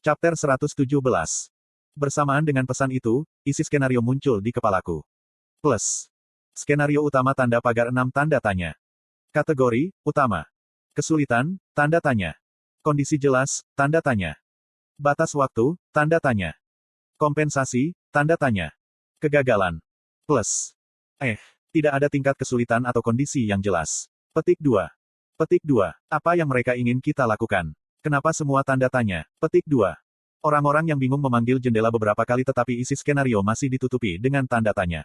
Chapter 117. Bersamaan dengan pesan itu, isi skenario muncul di kepalaku. Plus. Skenario utama tanda pagar 6 tanda tanya. Kategori, utama. Kesulitan, tanda tanya. Kondisi jelas, tanda tanya. Batas waktu, tanda tanya. Kompensasi, tanda tanya. Kegagalan. Plus. Tidak ada tingkat kesulitan atau kondisi yang jelas. Petik 2. Petik 2. Apa yang mereka ingin kita lakukan? Kenapa semua tanda tanya? Petik 2. Orang-orang yang bingung memanggil jendela beberapa kali tetapi isi skenario masih ditutupi dengan tanda tanya.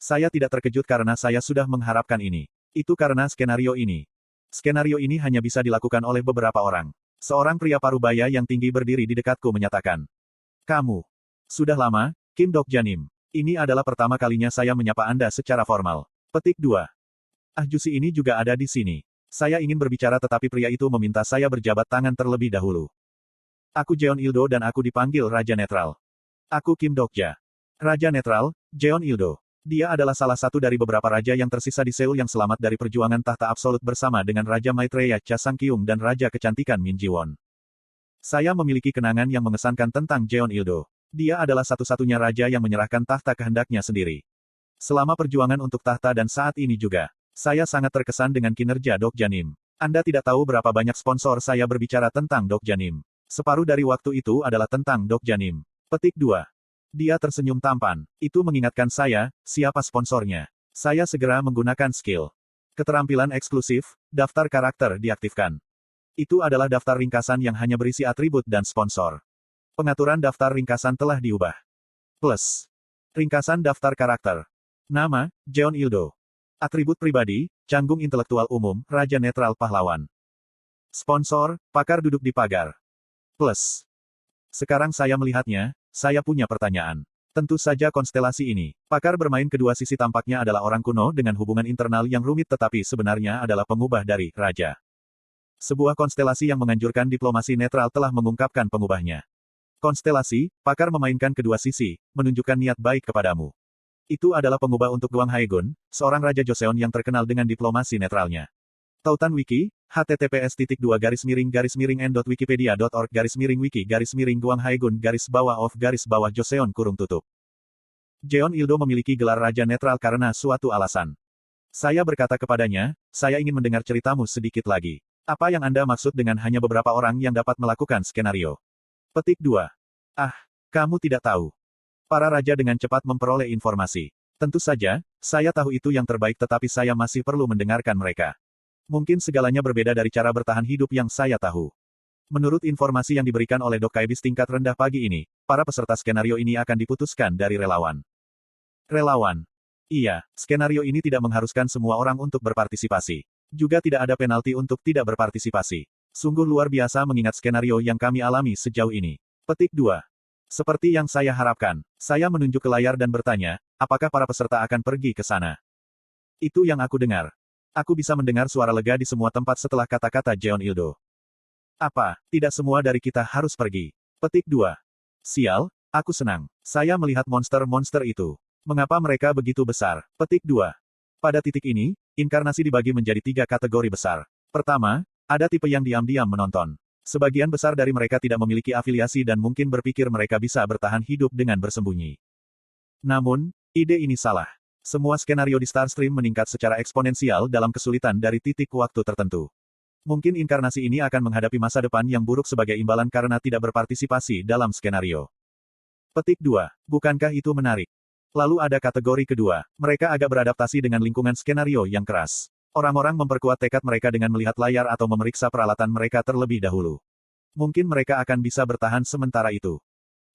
Saya tidak terkejut karena saya sudah mengharapkan ini. Itu karena skenario ini. Skenario ini hanya bisa dilakukan oleh beberapa orang. Seorang pria parubaya yang tinggi berdiri di dekatku menyatakan. Kamu. Sudah lama, Kim Dok-janim. Ini adalah pertama kalinya saya menyapa Anda secara formal. Petik 2. Jusi ini juga ada di sini. Saya ingin berbicara tetapi pria itu meminta saya berjabat tangan terlebih dahulu. Aku Jeon Ildo dan aku dipanggil Raja Netral. Aku Kim Dokja. Raja Netral, Jeon Ildo. Dia adalah salah satu dari beberapa raja yang tersisa di Seoul yang selamat dari perjuangan tahta absolut bersama dengan Raja Maitreya Cha Sang-kyung dan Raja Kecantikan Min Ji-won. Saya memiliki kenangan yang mengesankan tentang Jeon Ildo. Dia adalah satu-satunya raja yang menyerahkan tahta kehendaknya sendiri. Selama perjuangan untuk tahta dan saat ini juga, saya sangat terkesan dengan kinerja Dok-janim. Anda tidak tahu berapa banyak sponsor saya berbicara tentang Dok-janim. Separuh dari waktu itu adalah tentang Dok-janim. Petik 2. Dia tersenyum tampan. Itu mengingatkan saya, siapa sponsornya. Saya segera menggunakan skill. Keterampilan eksklusif, daftar karakter diaktifkan. Itu adalah daftar ringkasan yang hanya berisi atribut dan sponsor. Pengaturan daftar ringkasan telah diubah. Plus. Ringkasan daftar karakter. Nama, Jeon Ildo. Atribut pribadi, canggung intelektual umum, Raja Netral Pahlawan. Sponsor, pakar duduk di pagar. Plus. Sekarang saya melihatnya, saya punya pertanyaan. Tentu saja konstelasi ini. Pakar bermain kedua sisi tampaknya adalah orang kuno dengan hubungan internal yang rumit tetapi sebenarnya adalah pengubah dari Raja. Sebuah konstelasi yang menganjurkan diplomasi netral telah mengungkapkan pengubahnya. Konstelasi, pakar memainkan kedua sisi, menunjukkan niat baik kepadamu. Itu adalah pengubah untuk Gwang Haegun, seorang Raja Joseon yang terkenal dengan diplomasi netralnya. Tautan Wiki, https://n.wikipedia.org/wiki Gwang Haegun _Joseon _tutup. Jeon Ildo memiliki gelar Raja Netral karena suatu alasan. Saya berkata kepadanya, saya ingin mendengar ceritamu sedikit lagi. Apa yang Anda maksud dengan hanya beberapa orang yang dapat melakukan skenario? Petik 2. Kamu tidak tahu. Para raja dengan cepat memperoleh informasi. Tentu saja, saya tahu itu yang terbaik tetapi saya masih perlu mendengarkan mereka. Mungkin segalanya berbeda dari cara bertahan hidup yang saya tahu. Menurut informasi yang diberikan oleh Dok Kaibis tingkat rendah pagi ini, para peserta skenario ini akan diputuskan dari relawan. Relawan. Iya, skenario ini tidak mengharuskan semua orang untuk berpartisipasi. Juga tidak ada penalti untuk tidak berpartisipasi. Sungguh luar biasa mengingat skenario yang kami alami sejauh ini. Petik 2. Seperti yang saya harapkan, saya menunjuk ke layar dan bertanya, apakah para peserta akan pergi ke sana? Itu yang aku dengar. Aku bisa mendengar suara lega di semua tempat setelah kata-kata Jeon Ildo. Apa, tidak semua dari kita harus pergi? Petik 2. Sial, aku senang. Saya melihat monster-monster itu. Mengapa mereka begitu besar? Petik 2. Pada titik ini, inkarnasi dibagi menjadi 3 kategori besar. Pertama, ada tipe yang diam-diam menonton. Sebagian besar dari mereka tidak memiliki afiliasi dan mungkin berpikir mereka bisa bertahan hidup dengan bersembunyi. Namun, ide ini salah. Semua skenario di Starstream meningkat secara eksponensial dalam kesulitan dari titik waktu tertentu. Mungkin inkarnasi ini akan menghadapi masa depan yang buruk sebagai imbalan karena tidak berpartisipasi dalam skenario. Petik 2. Bukankah itu menarik? Lalu ada kategori kedua, mereka agak beradaptasi dengan lingkungan skenario yang keras. Orang-orang memperkuat tekad mereka dengan melihat layar atau memeriksa peralatan mereka terlebih dahulu. Mungkin mereka akan bisa bertahan sementara itu.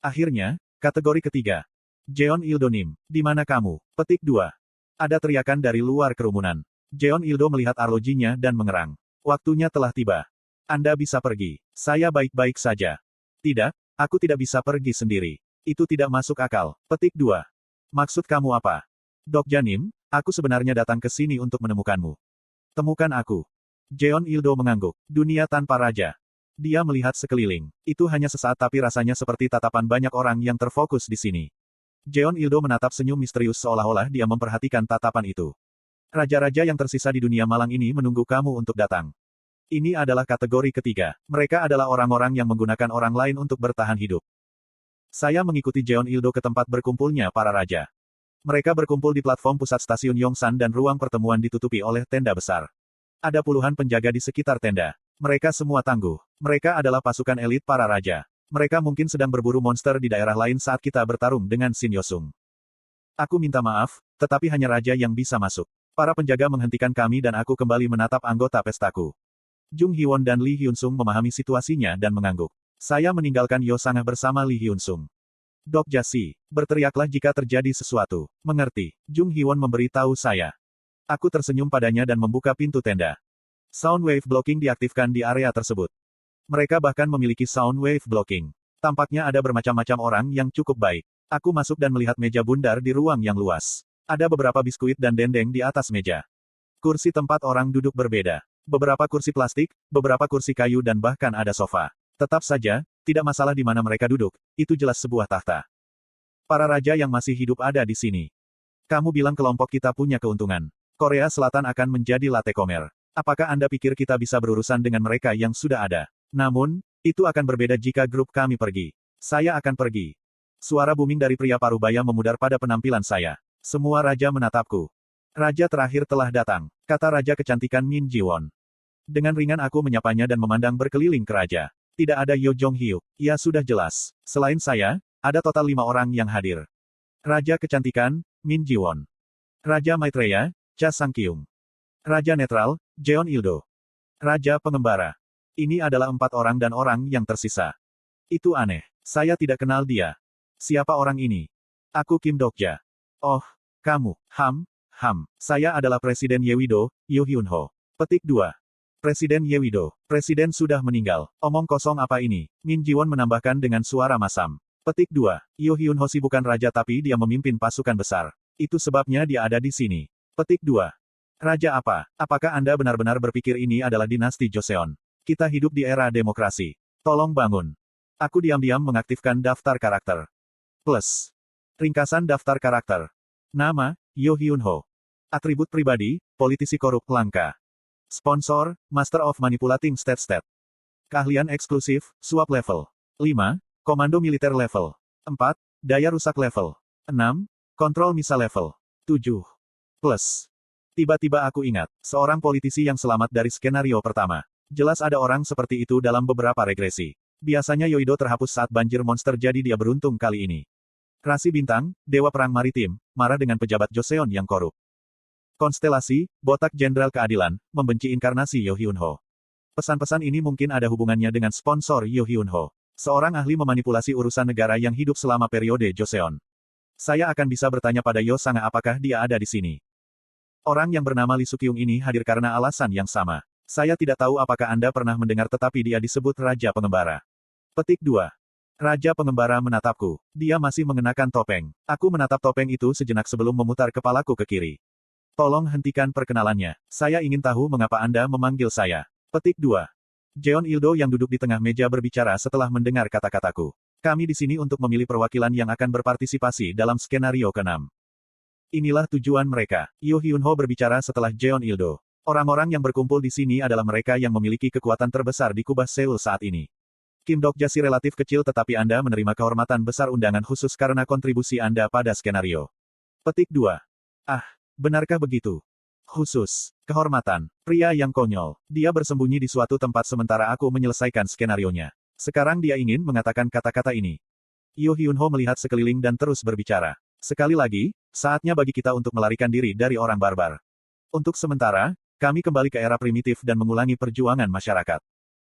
Akhirnya, kategori ketiga. Jeon Ildonim, di mana kamu? Petik 2. Ada teriakan dari luar kerumunan. Jeon Ildo melihat arlojinya dan mengerang. Waktunya telah tiba. Anda bisa pergi. Saya baik-baik saja. Tidak, aku tidak bisa pergi sendiri. Itu tidak masuk akal. Petik 2. Maksud kamu apa? Dok-janim, aku sebenarnya datang ke sini untuk menemukanmu. Temukan aku. Jeon Ildo mengangguk. Dunia tanpa raja. Dia melihat sekeliling. Itu hanya sesaat tapi rasanya seperti tatapan banyak orang yang terfokus di sini. Jeon Ildo menatap senyum misterius seolah-olah dia memperhatikan tatapan itu. Raja-raja yang tersisa di dunia malang ini menunggu kamu untuk datang. Ini adalah kategori ketiga. Mereka adalah orang-orang yang menggunakan orang lain untuk bertahan hidup. Saya mengikuti Jeon Il-do ke tempat berkumpulnya para raja. Mereka berkumpul di platform pusat stasiun Yongsan dan ruang pertemuan ditutupi oleh tenda besar. Ada puluhan penjaga di sekitar tenda. Mereka semua tangguh. Mereka adalah pasukan elit para raja. Mereka mungkin sedang berburu monster di daerah lain saat kita bertarung dengan Shin Yosung. Aku minta maaf, tetapi hanya raja yang bisa masuk. Para penjaga menghentikan kami dan aku kembali menatap anggota pestaku. Jung Hyewon dan Lee Hyun-sung memahami situasinya dan mengangguk. Saya meninggalkan Yosangah bersama Lee Hyun-sung. Dok Jasi, berteriaklah jika terjadi sesuatu. Mengerti, Jung Hyewon memberitahu saya. Aku tersenyum padanya dan membuka pintu tenda. Sound wave blocking diaktifkan di area tersebut. Mereka bahkan memiliki sound wave blocking. Tampaknya ada bermacam-macam orang yang cukup baik. Aku masuk dan melihat meja bundar di ruang yang luas. Ada beberapa biskuit dan dendeng di atas meja. Kursi tempat orang duduk berbeda. Beberapa kursi plastik, beberapa kursi kayu dan bahkan ada sofa. Tetap saja, tidak masalah di mana mereka duduk, itu jelas sebuah tahta. Para raja yang masih hidup ada di sini. Kamu bilang kelompok kita punya keuntungan. Korea Selatan akan menjadi latte komer. Apakah Anda pikir kita bisa berurusan dengan mereka yang sudah ada? Namun, itu akan berbeda jika grup kami pergi. Saya akan pergi. Suara booming dari pria parubaya memudar pada penampilan saya. Semua raja menatapku. Raja terakhir telah datang, kata raja kecantikan Min Ji-won. Dengan ringan aku menyapanya dan memandang berkeliling ke raja. Tidak ada Yo Jong-hyuk, ya sudah jelas. Selain saya, ada total 5 orang yang hadir. Raja kecantikan, Min Ji-won. Raja Maitreya, Cha Sang-kyung. Raja netral, Jeon Il-do. Raja pengembara. Ini adalah 4 orang dan orang yang tersisa. Itu aneh. Saya tidak kenal dia. Siapa orang ini? Aku Kim Dokja. Oh, kamu, Saya adalah Presiden Yewido, Yoo Hyun-ho. Petik 2. Presiden Yewido. Presiden sudah meninggal. Omong kosong apa ini? Min Ji-won menambahkan dengan suara masam. Petik 2. Yoo Hyun-ho sih bukan raja tapi dia memimpin pasukan besar. Itu sebabnya dia ada di sini. Petik 2. Raja apa? Apakah Anda benar-benar berpikir ini adalah dinasti Joseon? Kita hidup di era demokrasi. Tolong bangun. Aku diam-diam mengaktifkan daftar karakter. Plus. Ringkasan daftar karakter. Nama, Yoo Hyun-ho. Atribut pribadi, politisi korup langka. Sponsor, Master of Manipulating Stat. Keahlian eksklusif, suap level 5, komando militer level 4, daya rusak level 6, kontrol misa level 7. Plus. Tiba-tiba aku ingat, seorang politisi yang selamat dari skenario pertama. Jelas ada orang seperti itu dalam beberapa regresi. Biasanya Yoido terhapus saat banjir monster jadi dia beruntung kali ini. Rasi bintang, dewa perang maritim, marah dengan pejabat Joseon yang korup. Konstelasi, botak jenderal keadilan, membenci inkarnasi Yoo Hyun-ho. Pesan-pesan ini mungkin ada hubungannya dengan sponsor Yoo Hyun-ho. Seorang ahli memanipulasi urusan negara yang hidup selama periode Joseon. Saya akan bisa bertanya pada Yo Sanga apakah dia ada di sini. Orang yang bernama Lee Suk-kyung ini hadir karena alasan yang sama. Saya tidak tahu apakah Anda pernah mendengar tetapi dia disebut Raja Pengembara. Petik 2. Raja Pengembara menatapku. Dia masih mengenakan topeng. Aku menatap topeng itu sejenak sebelum memutar kepalaku ke kiri. Tolong hentikan perkenalannya. Saya ingin tahu mengapa Anda memanggil saya. Petik 2. Jeon Il-do yang duduk di tengah meja berbicara setelah mendengar kata-kataku. Kami di sini untuk memilih perwakilan yang akan berpartisipasi dalam skenario ke-6. Inilah tujuan mereka. Yoo Hyun-ho berbicara setelah Jeon Il-do. Orang-orang yang berkumpul di sini adalah mereka yang memiliki kekuatan terbesar di Kubah Seoul saat ini. Kim Dokja si relatif kecil tetapi Anda menerima kehormatan besar undangan khusus karena kontribusi Anda pada skenario. Petik 2. Benarkah begitu? Khusus. Kehormatan. Pria yang konyol. Dia bersembunyi di suatu tempat sementara aku menyelesaikan skenarionya. Sekarang dia ingin mengatakan kata-kata ini. Yoo Hyun-ho melihat sekeliling dan terus berbicara. Sekali lagi, saatnya bagi kita untuk melarikan diri dari orang barbar. Untuk sementara, kami kembali ke era primitif dan mengulangi perjuangan masyarakat.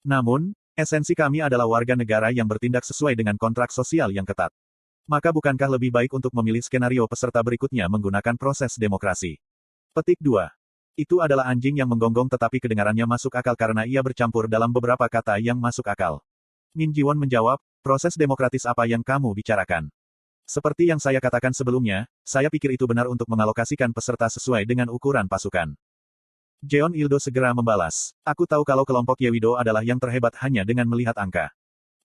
Namun, esensi kami adalah warga negara yang bertindak sesuai dengan kontrak sosial yang ketat. Maka bukankah lebih baik untuk memilih skenario peserta berikutnya menggunakan proses demokrasi? Petik 2. Itu adalah anjing yang menggonggong tetapi kedengarannya masuk akal karena ia bercampur dalam beberapa kata yang masuk akal. Min Ji-won menjawab, proses demokratis apa yang kamu bicarakan? Seperti yang saya katakan sebelumnya, saya pikir itu benar untuk mengalokasikan peserta sesuai dengan ukuran pasukan. Jeon Il-do segera membalas. Aku tahu kalau kelompok Yewido adalah yang terhebat hanya dengan melihat angka.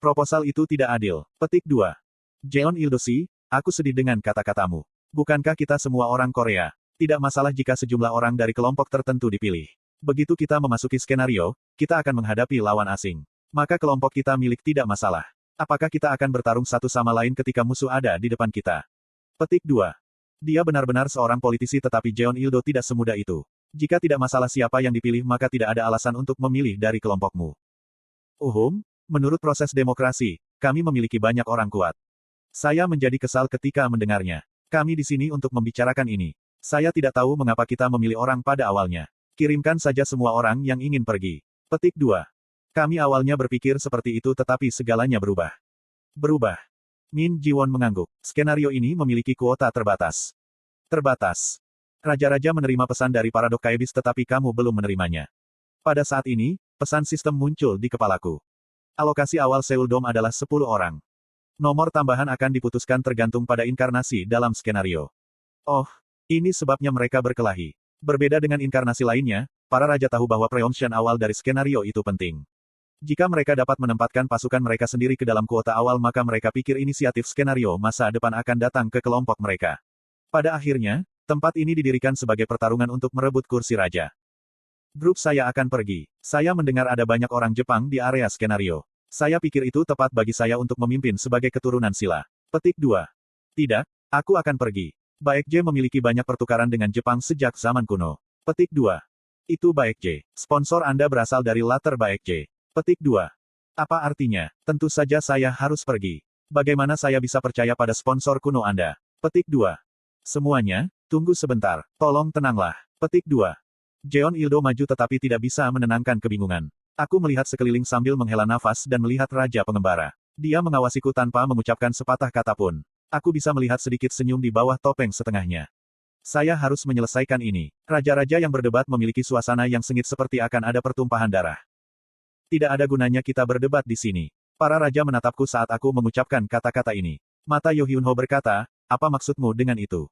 Proposal itu tidak adil. Petik 2. Jeon Il-do si, aku sedih dengan kata-katamu. Bukankah kita semua orang Korea? Tidak masalah jika sejumlah orang dari kelompok tertentu dipilih. Begitu kita memasuki skenario, kita akan menghadapi lawan asing. Maka kelompok kita milik tidak masalah. Apakah kita akan bertarung satu sama lain ketika musuh ada di depan kita? Petik 2. Dia benar-benar seorang politisi tetapi Jeon Il-do tidak semudah itu. Jika tidak masalah siapa yang dipilih maka tidak ada alasan untuk memilih dari kelompokmu. Menurut proses demokrasi, kami memiliki banyak orang kuat. Saya menjadi kesal ketika mendengarnya. Kami di sini untuk membicarakan ini. Saya tidak tahu mengapa kita memilih orang pada awalnya. Kirimkan saja semua orang yang ingin pergi. Petik 2. Kami awalnya berpikir seperti itu tetapi segalanya berubah. Berubah. Min Ji-won mengangguk. Skenario ini memiliki kuota terbatas. Terbatas. Raja-raja menerima pesan dari Paradok Kaebis tetapi kamu belum menerimanya. Pada saat ini, pesan sistem muncul di kepalaku. Alokasi awal Seoul Dome adalah 10 orang. Nomor tambahan akan diputuskan tergantung pada inkarnasi dalam skenario. Oh, ini sebabnya mereka berkelahi. Berbeda dengan inkarnasi lainnya, para raja tahu bahwa preemption awal dari skenario itu penting. Jika mereka dapat menempatkan pasukan mereka sendiri ke dalam kuota awal maka mereka pikir inisiatif skenario masa depan akan datang ke kelompok mereka. Pada akhirnya, tempat ini didirikan sebagai pertarungan untuk merebut kursi raja. Grup saya akan pergi. Saya mendengar ada banyak orang Jepang di area skenario. Saya pikir itu tepat bagi saya untuk memimpin sebagai keturunan sila. Petik 2. Tidak, aku akan pergi. Baekje memiliki banyak pertukaran dengan Jepang sejak zaman kuno. Petik 2. Itu Baekje. Sponsor Anda berasal dari latar Baekje. Petik 2. Apa artinya? Tentu saja saya harus pergi. Bagaimana saya bisa percaya pada sponsor kuno Anda? Petik 2. Semuanya, tunggu sebentar. Tolong tenanglah. Petik 2. Jeon Il-do maju tetapi tidak bisa menenangkan kebingungan. Aku melihat sekeliling sambil menghela nafas dan melihat Raja Pengembara. Dia mengawasiku tanpa mengucapkan sepatah kata pun. Aku bisa melihat sedikit senyum di bawah topeng setengahnya. Saya harus menyelesaikan ini. Raja-raja yang berdebat memiliki suasana yang sengit seperti akan ada pertumpahan darah. Tidak ada gunanya kita berdebat di sini. Para raja menatapku saat aku mengucapkan kata-kata ini. Mata Yo Hyun-ho berkata, apa maksudmu dengan itu?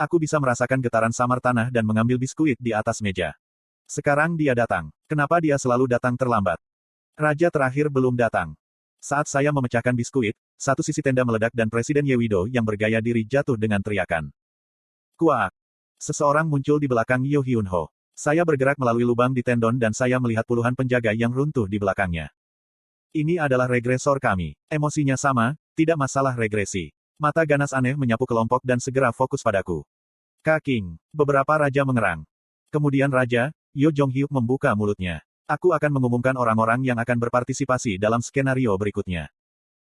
Aku bisa merasakan getaran samar tanah dan mengambil biskuit di atas meja. Sekarang dia datang. Kenapa dia selalu datang terlambat? Raja terakhir belum datang. Saat saya memecahkan biskuit, satu sisi tenda meledak dan Presiden Yewido yang bergaya diri jatuh dengan teriakan. Kuak! Seseorang muncul di belakang Yo Hyun-ho. Saya bergerak melalui lubang di tendon dan saya melihat puluhan penjaga yang runtuh di belakangnya. Ini adalah regresor kami. Emosinya sama, tidak masalah regresi. Mata ganas aneh menyapu kelompok dan segera fokus padaku. Kaking. Beberapa raja mengerang. Kemudian Raja, Yo Jong-hyuk membuka mulutnya. Aku akan mengumumkan orang-orang yang akan berpartisipasi dalam skenario berikutnya.